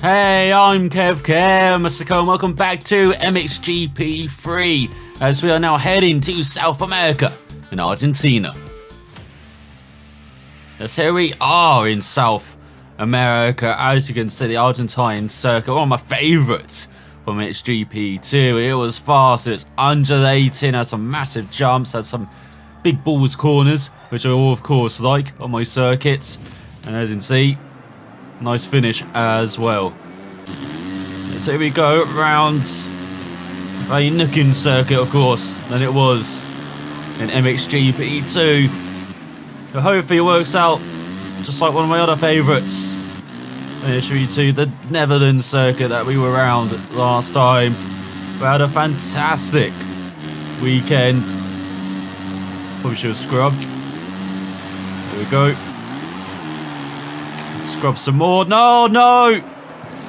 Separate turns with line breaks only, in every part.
Hey, I'm ElusiveKev, Mr. Cole, and welcome back to MXGP3 as we are now heading to South America in Argentina. Yes, here we are in South America. As you can see, the Argentine circuit, one of my favourites from MXGP2. It was fast, it was undulating, had some massive jumps, had some big balls corners, which I all of course like on my circuits. And as you can see, nice finish as well. So here we go round a Neuquen circuit, of course, than it was in MXGP2. So hopefully it works out just like one of my other favourites. MXGP2, the Netherlands circuit that we were around last time. We had a fantastic weekend. Probably should have scrubbed. There we go. Scrub some more. No!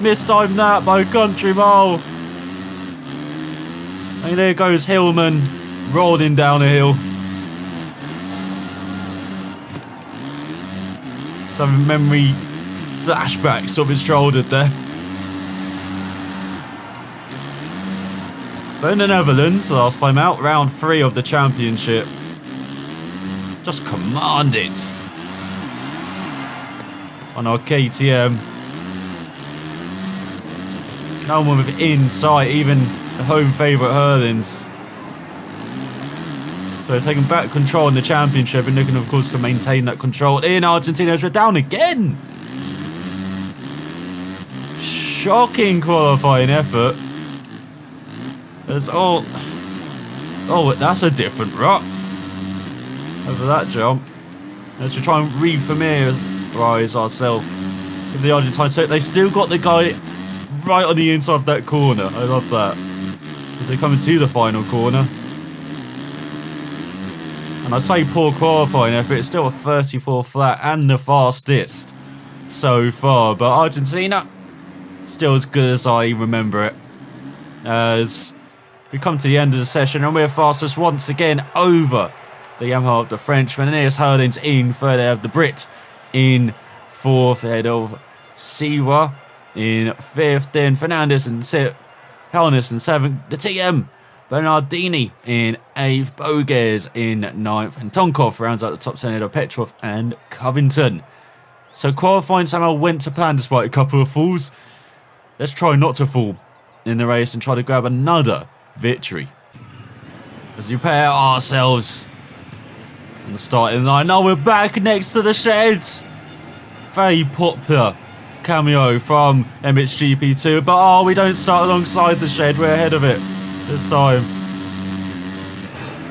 Mistimed that by country mile. And there goes Hillman rolling down a hill. Some memory flashbacks of his shoulder there. But in the Netherlands, last time out, round 3 of the championship. Just commanded on our KTM. No one within sight, even the home favourite Hurlins. So taking back control in the championship and looking, of course, to maintain that control in Argentina as we're down again. Shocking qualifying effort. There's oh, that's a different rut over that jump. Let's try and re-familiarise ourselves with the Argentine. So they still got the guy right on the inside of that corner. I love that. As they come into the final corner. And I say poor qualifying effort, it's still a 34 flat and the fastest so far. But Argentina, still as good as I remember it. As we come to the end of the session and we're fastest once again over the Yamaha of the Frenchman. And here's Hurlins in third, they have the Brit in fourth, ahead of Siwa in fifth, then Fernandez and Helnis in seventh, the TM Bernardini in eighth, Bogues in ninth, and Tonkov rounds out the top 10 of Petrov and Covington. So qualifying somehow went to plan despite a couple of falls. Let's try not to fall in the race and try to grab another victory as we prepare ourselves on the starting line. Now we're back next to the shed. Very popular cameo from MXGP2, but we don't start alongside the shed, we're ahead of it this time.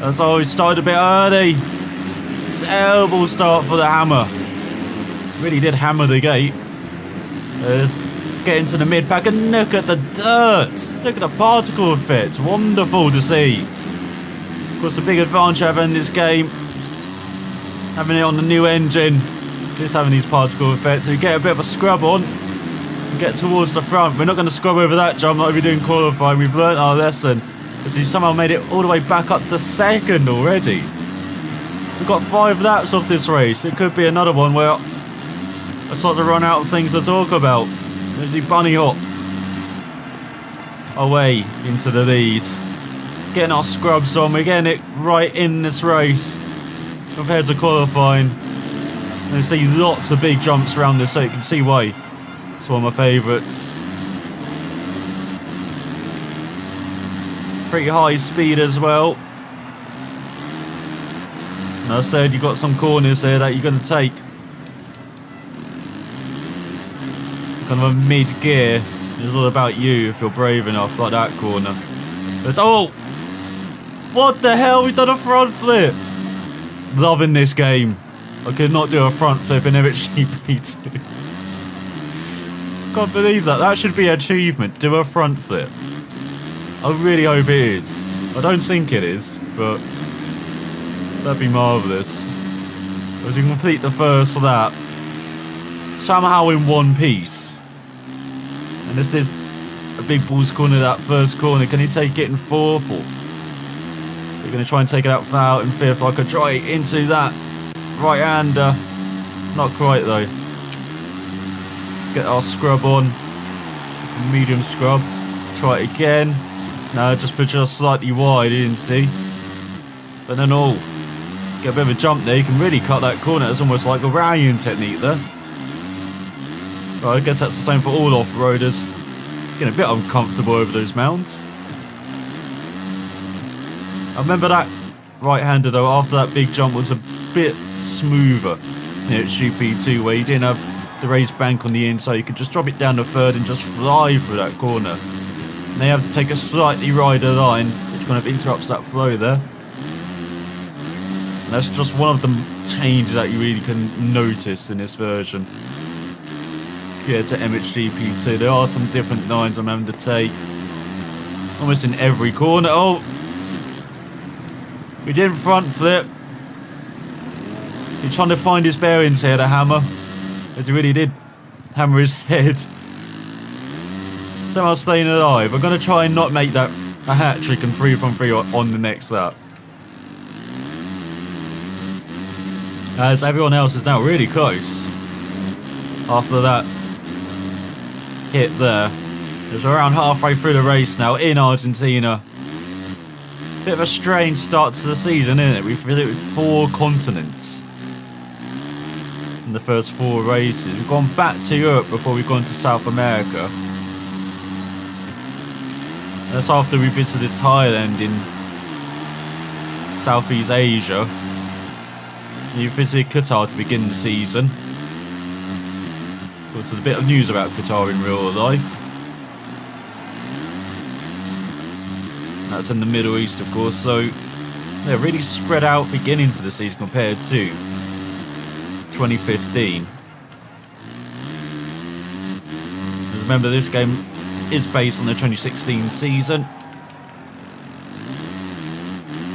As we started a bit early. Terrible start for the Hammer. Really did hammer the gate. Let's get into the mid pack and look at the dirt. Look at the particle effect. Wonderful to see. Of course, the big advantage I have in this game, having it on the new engine, is having these particle effects. So you get a bit of a scrub on and get towards the front. We're not going to scrub over that jump like we do in qualifying. We've learnt our lesson as we somehow made it all the way back up to second already. We've got 5 laps of this race. It could be another one where I start to run out of things to talk about. There's the bunny hop away into the lead. Getting our scrubs on. We're getting it right in this race compared to qualifying. And you see lots of big jumps around this, so you can see why it's one of my favourites. Pretty high speed as well. And I said you've got some corners there that you're going to take. Kind of a mid-gear. It's all about you if you're brave enough, like that corner. But what the hell? We've done a front flip. Loving this game. I could not do a front flip in MXGP2. Can't believe that. That should be an achievement. Do a front flip. I really hope it is. I don't think it is, but that'd be marvellous. As you complete the first lap, somehow in one piece. And this is a big balls corner, that first corner. Can he take it in fourth? Or they're going to try and take it out in fifth. I could try into that right-hander. Not quite though. Let's get our scrub on. Medium scrub. Try it again. No, just slightly wide, you didn't see. But then get a bit of a jump there. You can really cut that corner. It's almost like a Ryan technique there. Well, I guess that's the same for all off-roaders. Getting a bit uncomfortable over those mounds. I remember that right-hander though, after that big jump, was a bit smoother in MXGP2, where you didn't have the raised bank on the inside. You could just drop it down to third and just fly through that corner. And they have to take a slightly wider line, which kind of interrupts that flow there. And that's just one of the changes that you really can notice in this version. Compared to MXGP2, there are some different lines I'm having to take. Almost in every corner. Oh! We didn't front flip. He's trying to find his bearings here, the Hammer. As he really did hammer his head. Somehow staying alive. I'm going to try and not make that a hat trick and 3 from 3 on the next lap. As everyone else is now really close. After that hit there. It's around halfway through the race now in Argentina. Bit of a strange start to the season, isn't it? We've visited 4 continents in the first 4 races. We've gone back to Europe before we've gone to South America. That's after we visited Thailand in Southeast Asia. And you visited Qatar to begin the season. Of course, there's a bit of news about Qatar in real life. That's in the Middle East, of course, so they're really spread out beginning to the season compared to 2015. Remember, this game is based on the 2016 season.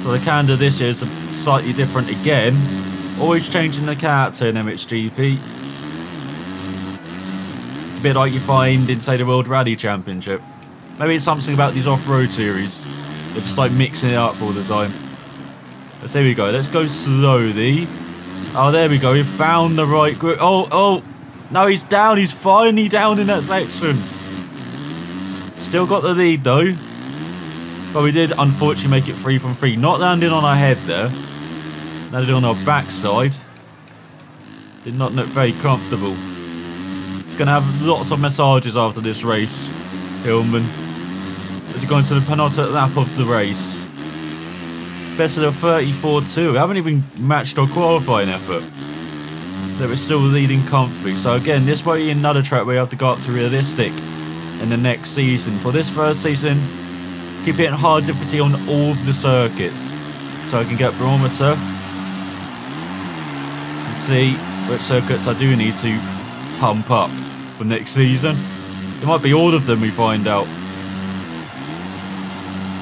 So the calendar this year is slightly different again. Always changing the character in MXGP. It's a bit like you find in, say, the World Rally Championship. Maybe it's something about these off-road series. They're just like mixing it up all the time. But there we go. Let's go slowly. Oh, there we go. We found the right group. Oh. No, he's down. He's finally down in that section. Still got the lead, though. But we did, unfortunately, make it 3 from 3. Not landing on our head there. Landed on our backside. Did not look very comfortable. He's going to have lots of massages after this race, Hillman. As you go into the penultimate lap of the race. Best of the 34-2. We haven't even matched our qualifying effort. So we're still leading comfortably. So again, this might be another track where you have to go up to realistic in the next season. For this first season, keep it in hard difficulty on all of the circuits. So I can get a barometer and see which circuits I do need to pump up for next season. It might be all of them we find out.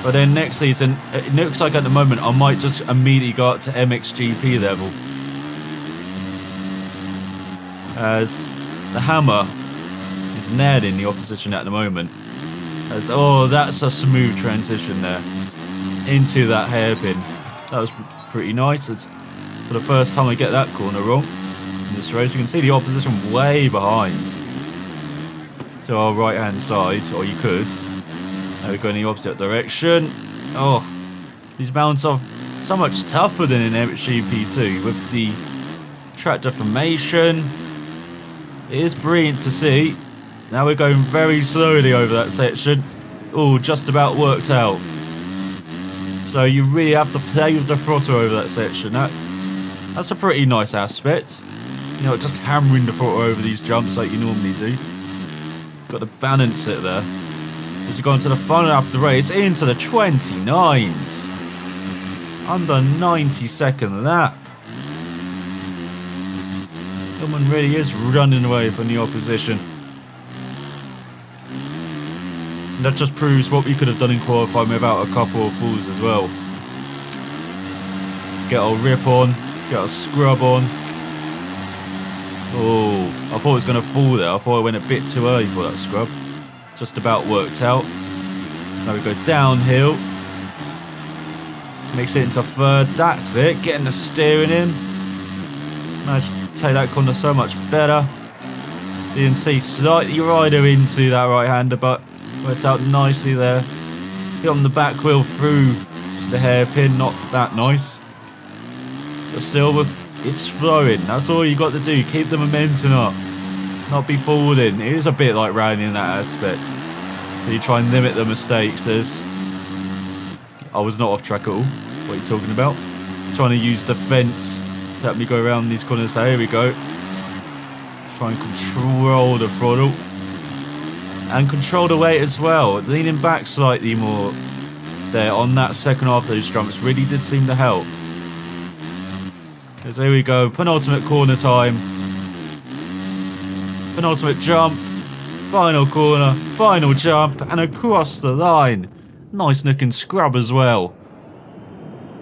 But then next season, it looks like at the moment I might just immediately go up to MXGP level. As the Hammer is nailing the opposition at the moment. As, oh, that's a smooth transition there. Into that hairpin. That was pretty nice. As for the first time I get that corner wrong in this race. You can see the opposition way behind. To our right hand side, or you could. Now we're going in the opposite direction. Oh, these mounts are so much tougher than in MXGP2 with the track deformation. It is brilliant to see. Now we're going very slowly over that section. Oh, just about worked out. So you really have to play with the throttle over that section. That's a pretty nice aspect. You know, just hammering the throttle over these jumps like you normally do. Got to balance it there. As you go into the final lap of the race, into the 29s. Under 90-second lap. Hillman really is running away from the opposition. And that just proves what we could have done in qualifying without a couple of falls as well. Get our rip on, get our scrub on. Oh, I thought it was going to fall there. I thought I went a bit too early for that scrub. Just about worked out. Now we go downhill. Makes it into third. That's it. Getting the steering in. Managed to take that corner so much better. DNC slightly rider into that right-hander, but works out nicely there. Hit on the back wheel through the hairpin, not that nice. But still, it's flowing. That's all you got to do. Keep the momentum up. Not be falling. It is a bit like rallying in that aspect. So you try and limit the mistakes. I was not off track at all. What are you talking about? Trying to use the fence to help me go around these corners. So here we go. Try and control the throttle. And control the weight as well. Leaning back slightly more there on that second half of those jumps really did seem to help. So here we go. Penultimate corner time. Penultimate jump. Final corner. Final jump. And across the line. Nice looking scrub as well.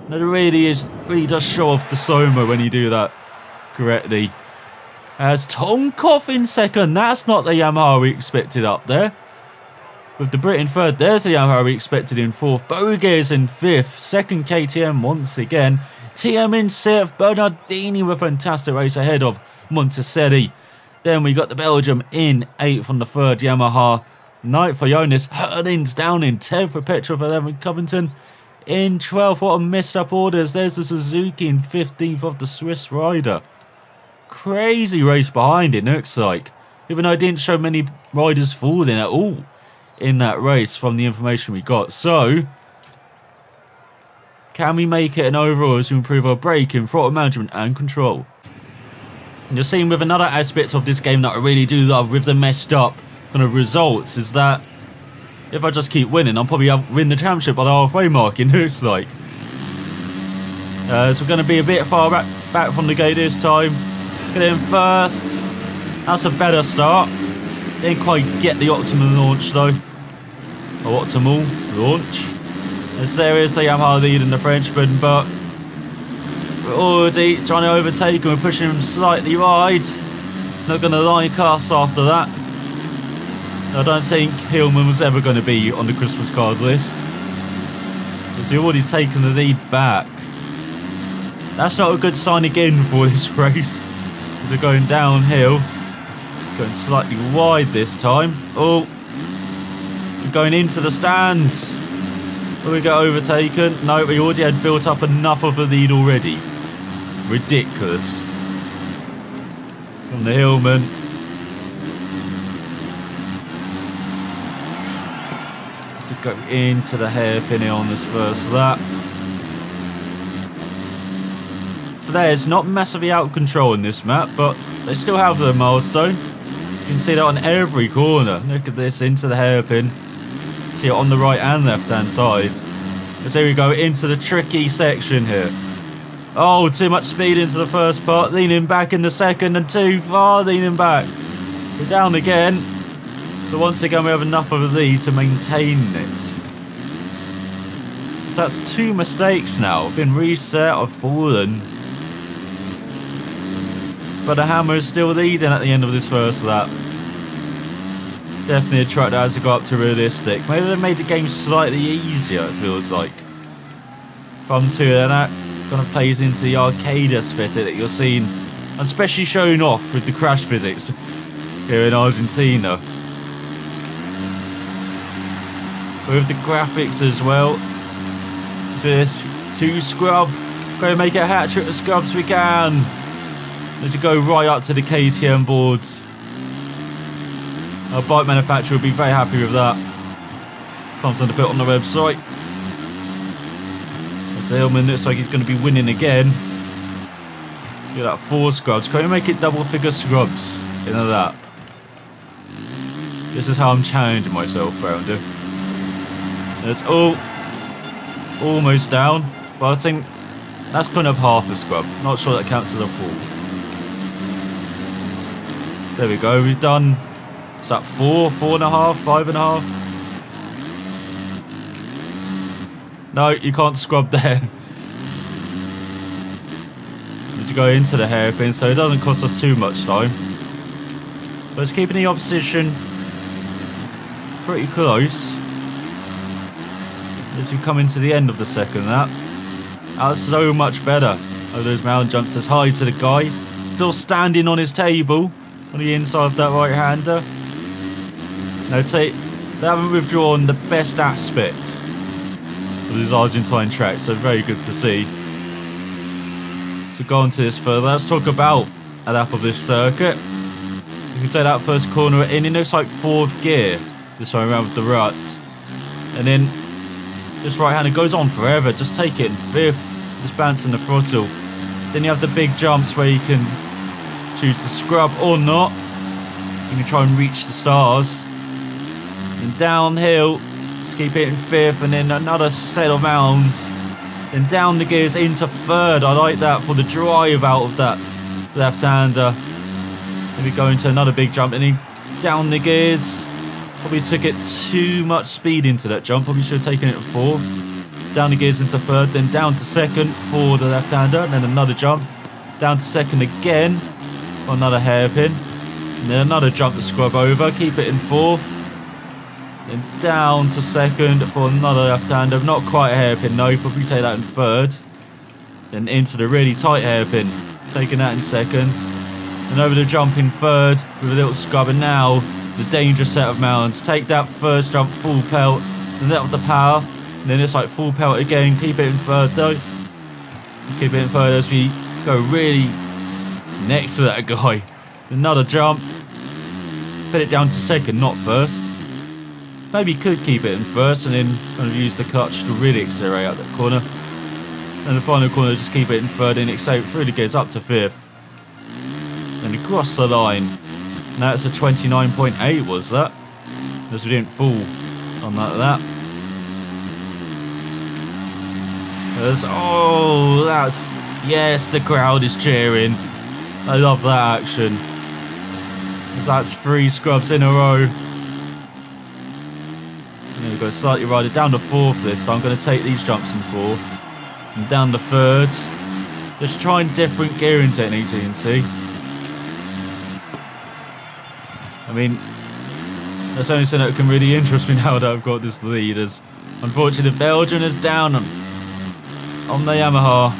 That really does show off the Soma when you do that correctly. As Tonkov in second. That's not the Yamaha we expected up there. With the Brit in third, there's the Yamaha we expected in fourth. Bogues in fifth. Second KTM once again. TM in sixth. Bernardini with a fantastic race ahead of Monteseri. Then we got the Belgium in eighth on the third Yamaha. Ninth for Jonas. Herdings down in 10th for Petrov 11th. Covington in 12th. What a messed up orders. There's the Suzuki in 15th of the Swiss rider. Crazy race behind it, looks like. Even though it didn't show many riders falling at all in that race from the information we got. So, can we make it an overall as we improve our braking, throttle management and control? And you're seeing with another aspect of this game that I really do love with the messed up kind of results is that if I just keep winning, I'll probably win the championship by the halfway mark, it looks like. So we're going to be a bit far back from the gate this time. Get in first. That's a better start. Didn't quite get the optimum launch though. Or optimal launch. As there is the Yamaha lead in the Frenchman, but we're already trying to overtake him. We're pushing him slightly wide. He's not going to like us after that. I don't think Hillman was ever going to be on the Christmas card list. Because we've already taken the lead back. That's not a good sign again for this race. Because we're going downhill. Going slightly wide this time. Oh, we're going into the stands. Will we get overtaken? No, we already had built up enough of a lead already. Ridiculous. From the Hillman. Let's go into the hairpin here on this first lap. There's not massively out of control in this map, but they still have their milestone. You can see that on every corner. Look at this, into the hairpin. See it on the right and left hand side. So here we go into the tricky section here. Oh, too much speed into the first part. Leaning back in the second and too far leaning back. We're down again. But once again we have enough of a lead to maintain it. So that's 2 mistakes now. I've been reset, I've fallen. But the Hammer is still leading at the end of this first lap. Definitely a track that has to go up to realistic. Maybe they made the game slightly easier, it feels like. From 2, and that kind of plays into the arcade aspect that you're seeing, and especially showing off with the crash physics here in Argentina. With the graphics as well. This 2 scrub. Go make it a hat trick of scrubs we can. As you go right up to the KTM boards. Our bike manufacturer will be very happy with that. Something to put on the website. As Hillman looks like he's going to be winning again. Look at that, 4 scrubs. Can we make it double figure scrubs in a lap? This is how I'm challenging myself around here. It's almost down. But I think that's kind of half a scrub. Not sure that counts as a full. There we go, we've done, is that 4, 4.5, 5.5? No, you can't scrub there. Need to go into the hairpin, so it doesn't cost us too much time. But it's keeping the opposition pretty close. As we come into the end of the second lap. That's so much better. Oh, those mountain jumps as high to the guy. Still standing on his table. on the inside of that right-hander. Now they haven't withdrawn the best aspect of this Argentine track, so very good to see. So go on to this further, let's talk about a lap of this circuit. You can take that first corner in, it looks like 4th gear, just going around with the ruts. And then this right-hander goes on forever, just take it in 5th, just bouncing the throttle. Then you have the big jumps where you can choose to scrub or not. You can try and reach the stars. And downhill, just keep it in 5th, and then another set of mounds. Then down the gears into 3rd. I like that for the drive out of that left-hander. Then we go into another big jump, and then down the gears. Probably took it too much speed into that jump. Probably should have taken it at 4th. Down the gears into 3rd, then down to 2nd for the left-hander, and then another jump. Down to 2nd again for another hairpin. And then another jump to scrub over. Keep it in 4th. Then down to 2nd for another left-hander. Not quite a hairpin, no. Probably take that in 3rd. Then into the really tight hairpin. Taking that in 2nd. And over the jump in 3rd with a little scrub. And now the dangerous set of mounds. Take that first jump full pelt. Then let off the power. And then it's like full pelt again. Keep it in 3rd though. Keep it in 3rd as we go really next to that guy. Another jump. Put it down to 2nd, not 1st. Maybe could keep it in 1st and then kind of use the clutch to really accelerate out that corner. And the final corner, just keep it in 3rd and accelerate through the gears up to 5th. And across the line. Now it's a 29.8 was that. As we didn't fall on that lap. Oh, that's... Yes, the crowd is cheering. I love that action. That's 3 scrubs in a row. There we go, slightly rider down to 4th this time. I'm going to take these jumps in 4th. And down to 3rd. Just trying different gearing techniques, you can see. I mean, that's the only thing that can really interest me now that I've got this lead. As unfortunately, the Belgian is down on the Yamaha.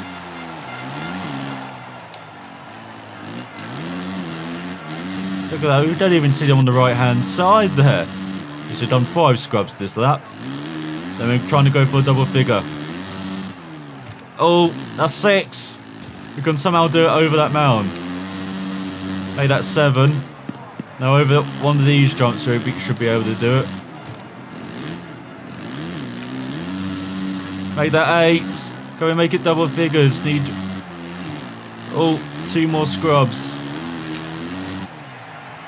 Look at that, we don't even see them on the right hand side there. We should have done 5 scrubs this lap. Then we're trying to go for a double figure. Oh, that's 6. We can somehow do it over that mound. Hey, that's 7. Now over one of these jumps we should be able to do it. Make that 8. Go and make it double figures. Need... Oh, 2 more scrubs.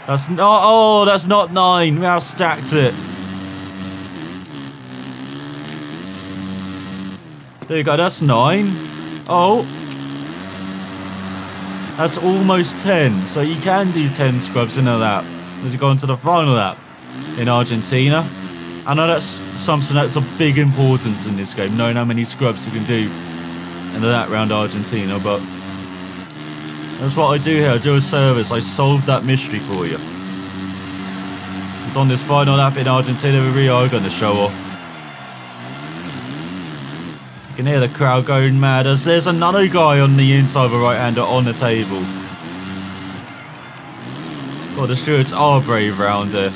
That's not... Oh, that's not 9. We have stacked it. There you go, that's 9. Oh. That's almost 10. So you can do 10 scrubs in a lap. As you go into the final lap in Argentina. I know that's something that's of big importance in this game, knowing how many scrubs you can do in the lap round Argentina, but that's what I do here. I do a service. I solved that mystery for you. It's on this final lap in Argentina we really are going to show off. You can hear the crowd going mad as there's another guy on the inside of a right-hander on the table. God, the stewards are brave round here.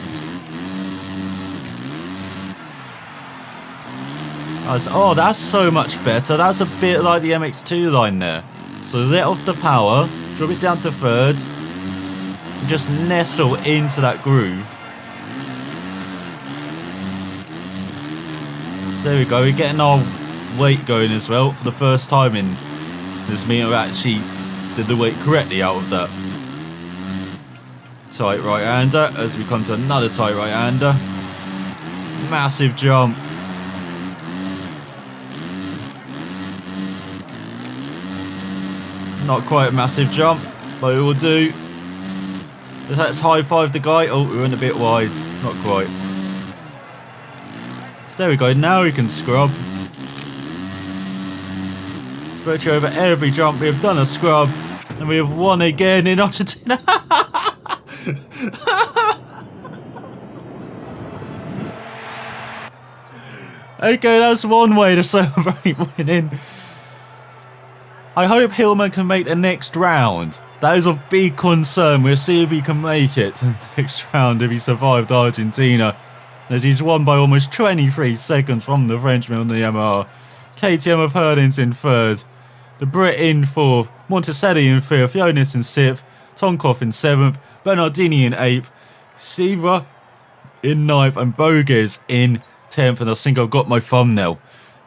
Oh, that's so much better. That's a bit like the MX2 line there. So let off the power, drop it down to 3rd, and just nestle into that groove. So there we go, we're getting our weight going as well. For the first time in this meet, I've actually did the weight correctly out of that tight right-hander as we come to another tight right-hander. Massive jump. Not quite a massive jump, but it will do. Let's high-five the guy. Oh, we went a bit wide. Not quite. So there we go. Now we can scrub. It's virtually over every jump. We have done a scrub. And we have won again in Argentina. Okay, that's one way to celebrate winning. I hope Hillman can make the next round. That is of big concern. We'll see if he can make it to the next round if he survived Argentina, as he's won by almost 23 seconds from the Frenchman on the Yamaha. KTM of Herdins in third, the Brit in fourth, Monticelli in fifth, Jonas in sixth, Tonkov in seventh, Bernardini in eighth, Sivra in ninth, and Boges in 10th. And I think I've got my thumbnail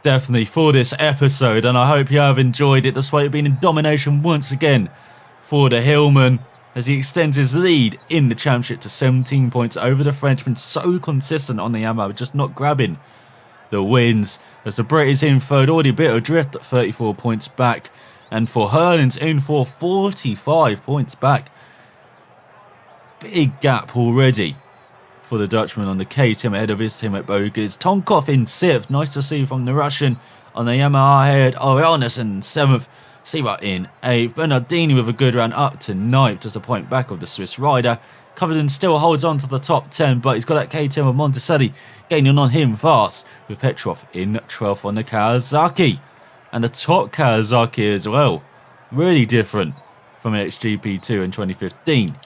definitely for this episode, and I hope you have enjoyed it, despite it being in domination once again for the Hillman, as he extends his lead in the championship to 17 points over the Frenchman. So consistent on the Yamaha, just not grabbing the wins, as the Brit is in third, already a bit of drift at 34 points back, and for Hernan's in for 45 points back. Big gap already for the Dutchman on the KTM ahead of his teammate Boges. Tonkov in 6th, nice to see from the Russian on the Yamaha ahead. Orionis in 7th, Siva in 8th, Bernardini with a good run up to 9th, just a point back of the Swiss rider. Coverdon still holds on to the top 10, but he's got that KTM of Monticelli gaining on him fast, with Petrov in 12th on the Kawasaki. And the top Kawasaki as well. Really different from MXGP2 in 2015.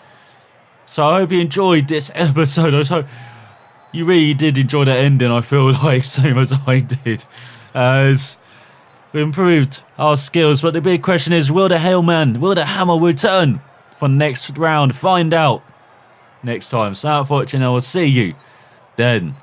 So I hope you enjoyed this episode. I hope you really did enjoy the ending, I feel like, same as I did. As we improved our skills. But the big question is, will the Hillman, will the Hammer return for next round? Find out next time. So unfortunately, I will see you then.